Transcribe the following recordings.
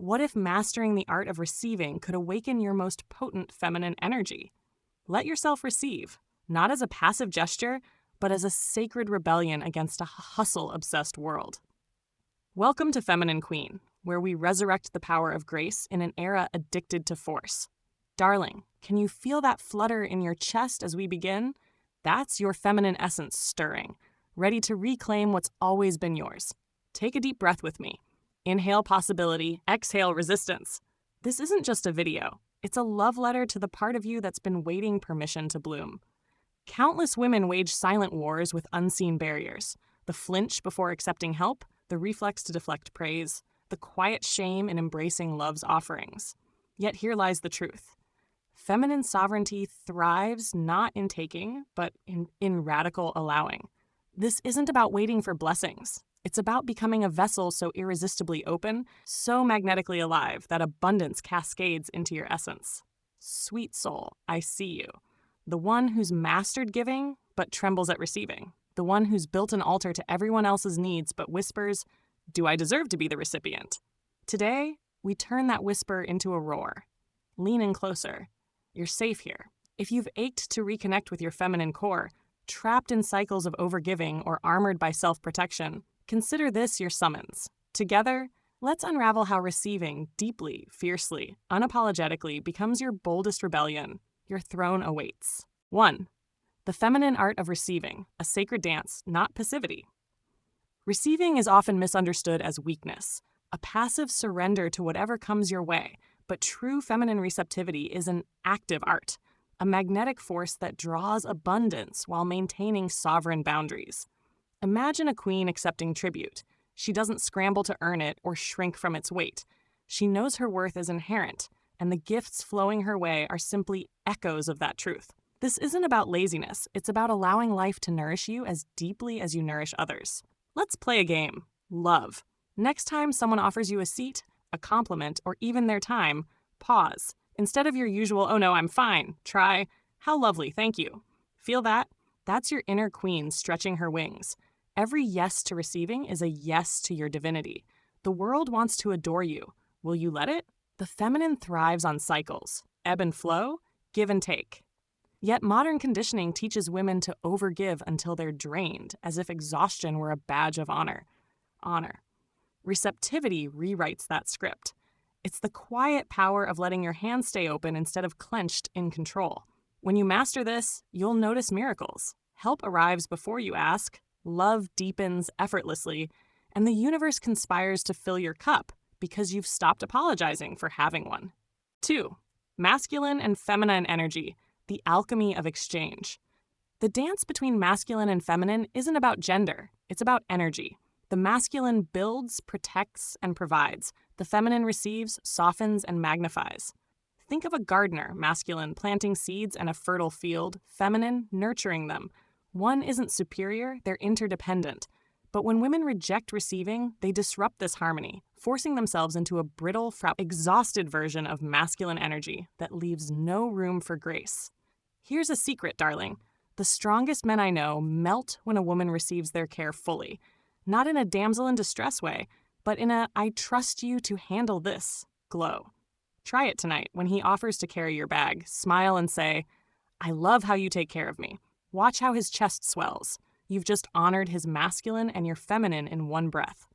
What if mastering the art of receiving could awaken your most potent feminine energy? Let yourself receive, not as a passive gesture, but as a sacred rebellion against a hustle-obsessed world. Welcome to Feminine Queen, where we resurrect the power of grace in an era addicted to force. Darling, can you feel that flutter in your chest as we begin? That's your feminine essence stirring, ready to reclaim what's always been yours. Take a deep breath with me. Inhale possibility, exhale resistance. This isn't just a video. It's a love letter to the part of you that's been waiting permission to bloom. Countless women wage silent wars with unseen barriers. The flinch before accepting help, the reflex to deflect praise, the quiet shame in embracing love's offerings. Yet here lies the truth. Feminine sovereignty thrives not in taking, but in radical allowing. This isn't about waiting for blessings. It's about becoming a vessel so irresistibly open, so magnetically alive that abundance cascades into your essence. Sweet soul, I see you. The one who's mastered giving, but trembles at receiving. The one who's built an altar to everyone else's needs, but whispers, "Do I deserve to be the recipient?" Today, we turn that whisper into a roar. Lean in closer. You're safe here. If you've ached to reconnect with your feminine core, trapped in cycles of overgiving or armored by self-protection, consider this your summons. Together, let's unravel how receiving deeply, fiercely, unapologetically becomes your boldest rebellion. Your throne awaits. 1. The feminine art of receiving, a sacred dance, not passivity. Receiving is often misunderstood as weakness, a passive surrender to whatever comes your way, but true feminine receptivity is an active art, a magnetic force that draws abundance while maintaining sovereign boundaries. Imagine a queen accepting tribute. She doesn't scramble to earn it or shrink from its weight. She knows her worth is inherent, and the gifts flowing her way are simply echoes of that truth. This isn't about laziness, it's about allowing life to nourish you as deeply as you nourish others. Let's play a game. Love. Next time someone offers you a seat, a compliment, or even their time, pause. Instead of your usual, "Oh no, I'm fine," try, "How lovely, thank you." Feel that? That's your inner queen stretching her wings. Every yes to receiving is a yes to your divinity. The world wants to adore you. Will you let it? The feminine thrives on cycles, ebb and flow, give and take. Yet modern conditioning teaches women to overgive until they're drained, as if exhaustion were a badge of honor. Receptivity rewrites that script. It's the quiet power of letting your hands stay open instead of clenched in control. When you master this, you'll notice miracles. Help arrives before you ask, love deepens effortlessly, and the universe conspires to fill your cup because you've stopped apologizing for having one. 2. Masculine and feminine energy, the alchemy of exchange. The dance between masculine and feminine isn't about gender, it's about energy. The masculine builds, protects, and provides. The feminine receives, softens, and magnifies. Think of a gardener, masculine, planting seeds in a fertile field, feminine, nurturing them. One isn't superior, they're interdependent. But when women reject receiving, they disrupt this harmony, forcing themselves into a brittle, exhausted version of masculine energy that leaves no room for grace. Here's a secret, darling. The strongest men I know melt when a woman receives their care fully. Not in a damsel in distress way, but in a "I trust you to handle this" glow. Try it tonight when he offers to carry your bag. Smile and say, "I love how you take care of me." Watch how his chest swells. You've just honored his masculine and your feminine in one breath.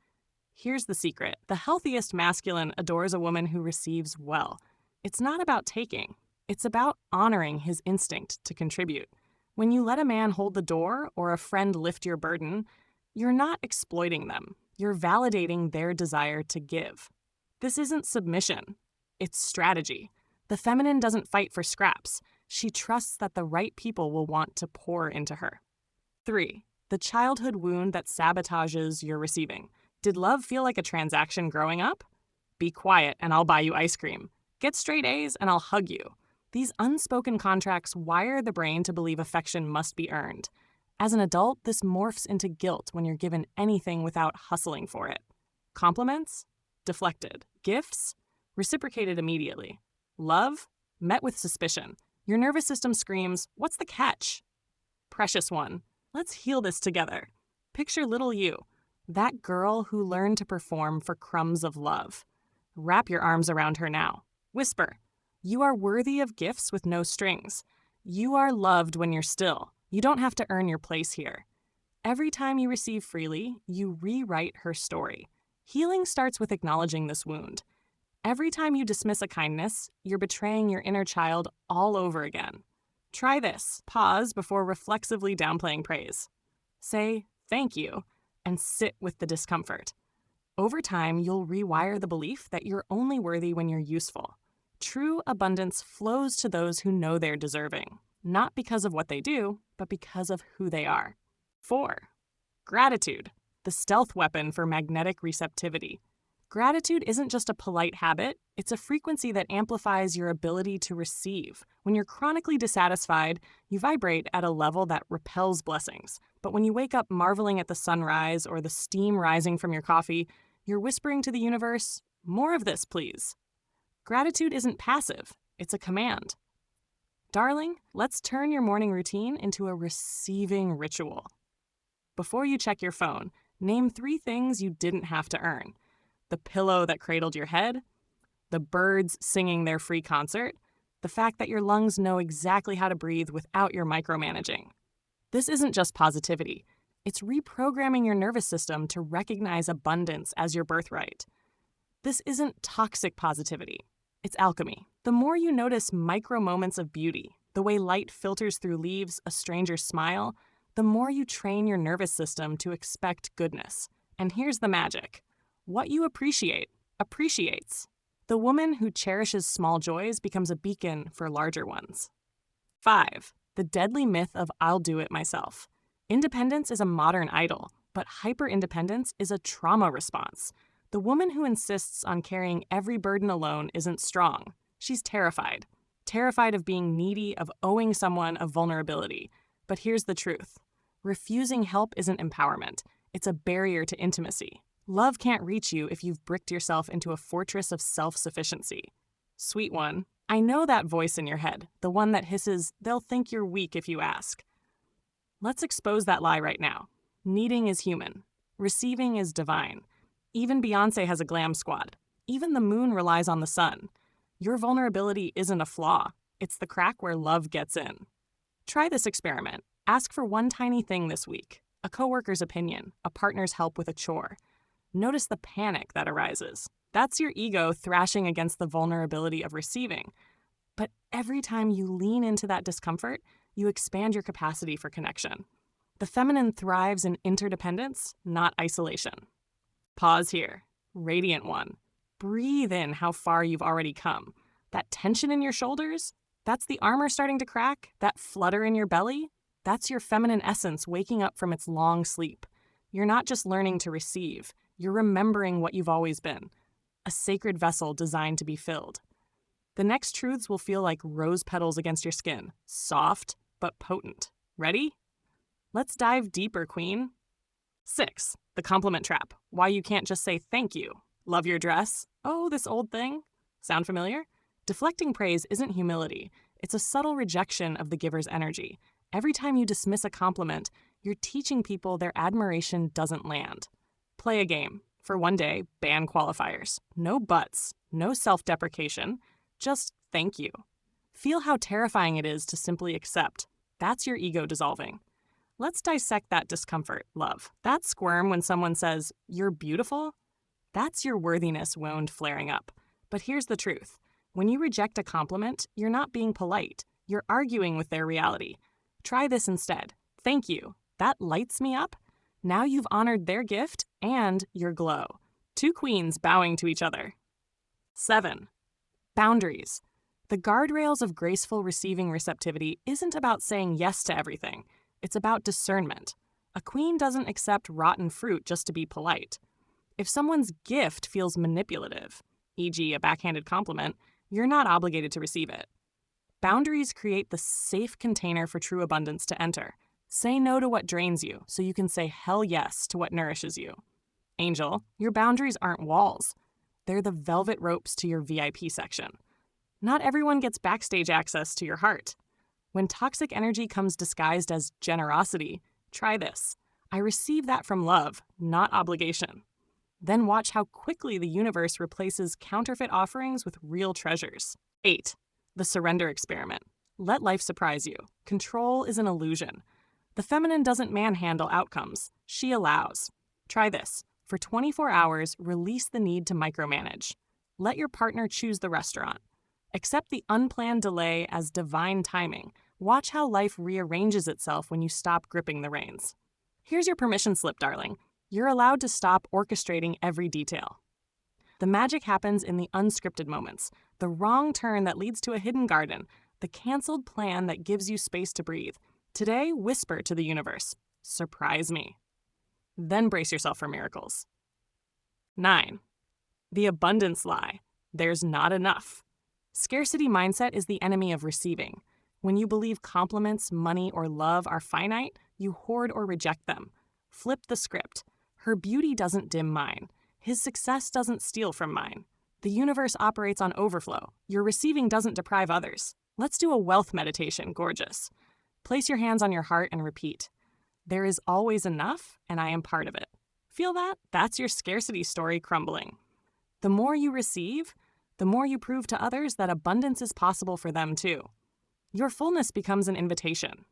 Here's the secret. The healthiest masculine adores a woman who receives well. It's not about taking. It's about honoring his instinct to contribute. When you let a man hold the door or a friend lift your burden, you're not exploiting them. You're validating their desire to give. This isn't submission. It's strategy. The feminine doesn't fight for scraps. She trusts that the right people will want to pour into her. 3. The childhood wound that sabotages your receiving. Did love feel like a transaction growing up? Be quiet and I'll buy you ice cream. Get straight A's and I'll hug you. These unspoken contracts wire the brain to believe affection must be earned. As an adult, this morphs into guilt when you're given anything without hustling for it. Compliments? Deflected. Gifts? Reciprocated immediately. Love? Met with suspicion. Your nervous system screams, "What's the catch?" Precious one, let's heal this together. Picture little you, that girl who learned to perform for crumbs of love. Wrap your arms around her now. Whisper, "You are worthy of gifts with no strings. You are loved when you're still. You don't have to earn your place here." Every time you receive freely, you rewrite her story. Healing starts with acknowledging this wound. Every time you dismiss a kindness, you're betraying your inner child all over again. Try this. Pause before reflexively downplaying praise. Say, "Thank you," and sit with the discomfort. Over time, you'll rewire the belief that you're only worthy when you're useful. True abundance flows to those who know they're deserving, not because of what they do, but because of who they are. 4. Gratitude, the stealth weapon for magnetic receptivity. Gratitude isn't just a polite habit, it's a frequency that amplifies your ability to receive. When you're chronically dissatisfied, you vibrate at a level that repels blessings. But when you wake up marveling at the sunrise or the steam rising from your coffee, you're whispering to the universe, "More of this, please." Gratitude isn't passive, it's a command. Darling, let's turn your morning routine into a receiving ritual. Before you check your phone, name 3 things you didn't have to earn. The pillow that cradled your head, the birds singing their free concert, the fact that your lungs know exactly how to breathe without your micromanaging. This isn't just positivity. It's reprogramming your nervous system to recognize abundance as your birthright. This isn't toxic positivity. It's alchemy. The more you notice micro moments of beauty, the way light filters through leaves, a stranger's smile, the more you train your nervous system to expect goodness. And here's the magic. What you appreciate appreciates. The woman who cherishes small joys becomes a beacon for larger ones. 5. The deadly myth of "I'll do it myself." Independence is a modern idol, but hyper-independence is a trauma response. The woman who insists on carrying every burden alone isn't strong. She's terrified. Terrified of being needy, of owing someone a vulnerability. But here's the truth. Refusing help isn't empowerment. It's a barrier to intimacy. Love can't reach you if you've bricked yourself into a fortress of self-sufficiency. Sweet one, I know that voice in your head, the one that hisses, "They'll think you're weak if you ask." Let's expose that lie right now. Needing is human. Receiving is divine. Even Beyoncé has a glam squad. Even the moon relies on the sun. Your vulnerability isn't a flaw. It's the crack where love gets in. Try this experiment. Ask for one tiny thing this week. A coworker's opinion, a partner's help with a chore. Notice the panic that arises. That's your ego thrashing against the vulnerability of receiving. But every time you lean into that discomfort, you expand your capacity for connection. The feminine thrives in interdependence, not isolation. Pause here. Radiant one. Breathe in how far you've already come. That tension in your shoulders, that's the armor starting to crack. That flutter in your belly, that's your feminine essence waking up from its long sleep. You're not just learning to receive. You're remembering what you've always been, a sacred vessel designed to be filled. The next truths will feel like rose petals against your skin, soft but potent. Ready? Let's dive deeper, queen. 6. The compliment trap. Why you can't just say thank you. Love your dress. Oh, this old thing. Sound familiar? Deflecting praise isn't humility. It's a subtle rejection of the giver's energy. Every time you dismiss a compliment, you're teaching people their admiration doesn't land. Play a game. For one day, ban qualifiers. No buts, no self-deprecation, just thank you. Feel how terrifying it is to simply accept. That's your ego dissolving. Let's dissect that discomfort, love. That squirm when someone says, "You're beautiful," that's your worthiness wound flaring up. But here's the truth. When you reject a compliment, you're not being polite. You're arguing with their reality. Try this instead. Thank you. That lights me up. Now you've honored their gift and your glow. 2 queens bowing to each other. 7. Boundaries. The guardrails of graceful receiving receptivity isn't about saying yes to everything. It's about discernment. A queen doesn't accept rotten fruit just to be polite. If someone's gift feels manipulative, e.g. a backhanded compliment, you're not obligated to receive it. Boundaries create the safe container for true abundance to enter. Say no to what drains you so you can say hell yes to what nourishes you. Angel, your boundaries aren't walls. They're the velvet ropes to your VIP section. Not everyone gets backstage access to your heart. When toxic energy comes disguised as generosity, try this. I receive that from love, not obligation. Then watch how quickly the universe replaces counterfeit offerings with real treasures. 8. The surrender experiment. Let life surprise you. Control is an illusion. The feminine doesn't manhandle outcomes. She allows. Try this. For 24 hours, release the need to micromanage. Let your partner choose the restaurant. Accept the unplanned delay as divine timing. Watch how life rearranges itself when you stop gripping the reins. Here's your permission slip, darling. You're allowed to stop orchestrating every detail. The magic happens in the unscripted moments, the wrong turn that leads to a hidden garden, the canceled plan that gives you space to breathe. Today, whisper to the universe, surprise me. Then brace yourself for miracles. 9. The abundance lie. There's not enough. Scarcity mindset is the enemy of receiving. When you believe compliments, money, or love are finite, you hoard or reject them. Flip the script. Her beauty doesn't dim mine. His success doesn't steal from mine. The universe operates on overflow. Your receiving doesn't deprive others. Let's do a wealth meditation, gorgeous. Place your hands on your heart and repeat. There is always enough, and I am part of it. Feel that? That's your scarcity story crumbling. The more you receive, the more you prove to others that abundance is possible for them too. Your fullness becomes an invitation.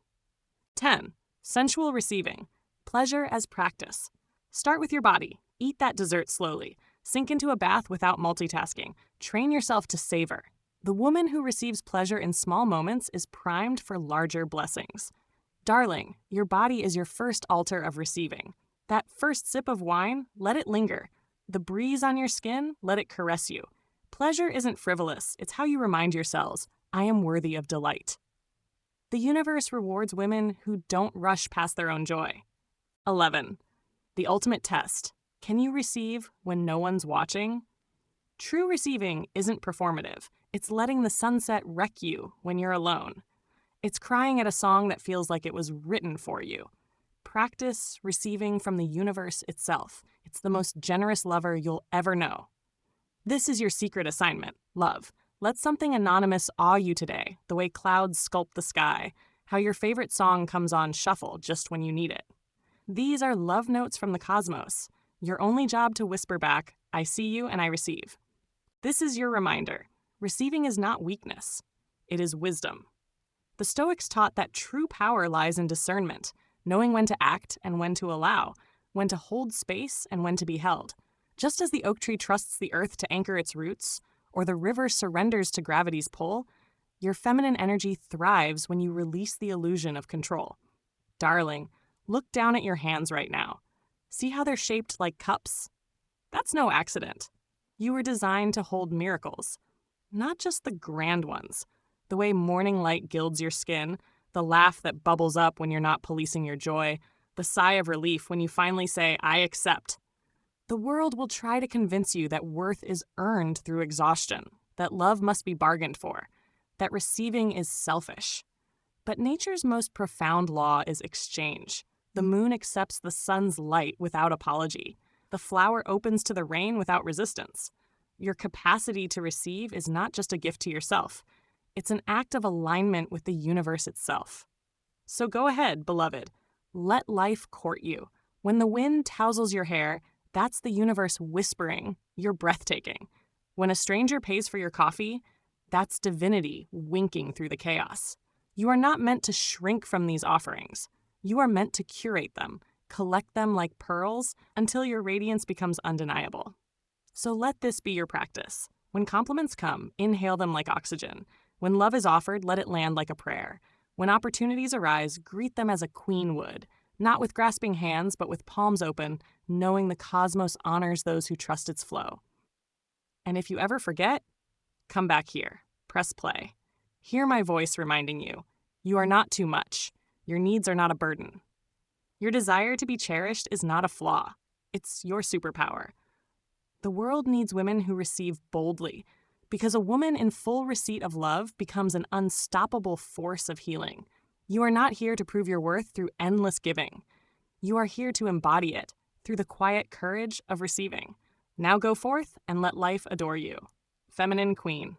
10. Sensual receiving. Pleasure as practice. Start with your body. Eat that dessert slowly. Sink into a bath without multitasking. Train yourself to savor. The woman who receives pleasure in small moments is primed for larger blessings. Darling, your body is your first altar of receiving. That first sip of wine, let it linger. The breeze on your skin, let it caress you. Pleasure isn't frivolous. It's how you remind yourselves, I am worthy of delight. The universe rewards women who don't rush past their own joy. 11. The ultimate test. Can you receive when no one's watching? True receiving isn't performative. It's letting the sunset wreck you when you're alone. It's crying at a song that feels like it was written for you. Practice receiving from the universe itself. It's the most generous lover you'll ever know. This is your secret assignment, love. Let something anonymous awe you today, the way clouds sculpt the sky, how your favorite song comes on shuffle just when you need it. These are love notes from the cosmos. Your only job to whisper back, I see you and I receive. This is your reminder. Receiving is not weakness. It is wisdom. The Stoics taught that true power lies in discernment, knowing when to act and when to allow, when to hold space and when to be held. Just as the oak tree trusts the earth to anchor its roots, or the river surrenders to gravity's pull, your feminine energy thrives when you release the illusion of control. Darling, look down at your hands right now. See how they're shaped like cups? That's no accident. You were designed to hold miracles, not just the grand ones. The way morning light gilds your skin, the laugh that bubbles up when you're not policing your joy, the sigh of relief when you finally say, I accept. The world will try to convince you that worth is earned through exhaustion, that love must be bargained for, that receiving is selfish. But nature's most profound law is exchange. The moon accepts the sun's light without apology. The flower opens to the rain without resistance. Your capacity to receive is not just a gift to yourself. It's an act of alignment with the universe itself. So go ahead, beloved. Let life court you. When the wind tousles your hair, that's the universe whispering, you're breathtaking. When a stranger pays for your coffee, that's divinity winking through the chaos. You are not meant to shrink from these offerings. You are meant to curate them, collect them like pearls until your radiance becomes undeniable. So let this be your practice. When compliments come, inhale them like oxygen. When love is offered, let it land like a prayer. When opportunities arise, greet them as a queen would, not with grasping hands, but with palms open, knowing the cosmos honors those who trust its flow. And if you ever forget, come back here. Press play. Hear my voice reminding you, you are not too much. Your needs are not a burden. Your desire to be cherished is not a flaw. It's your superpower. The world needs women who receive boldly, because a woman in full receipt of love becomes an unstoppable force of healing. You are not here to prove your worth through endless giving. You are here to embody it through the quiet courage of receiving. Now go forth and let life adore you. Feminine Queen.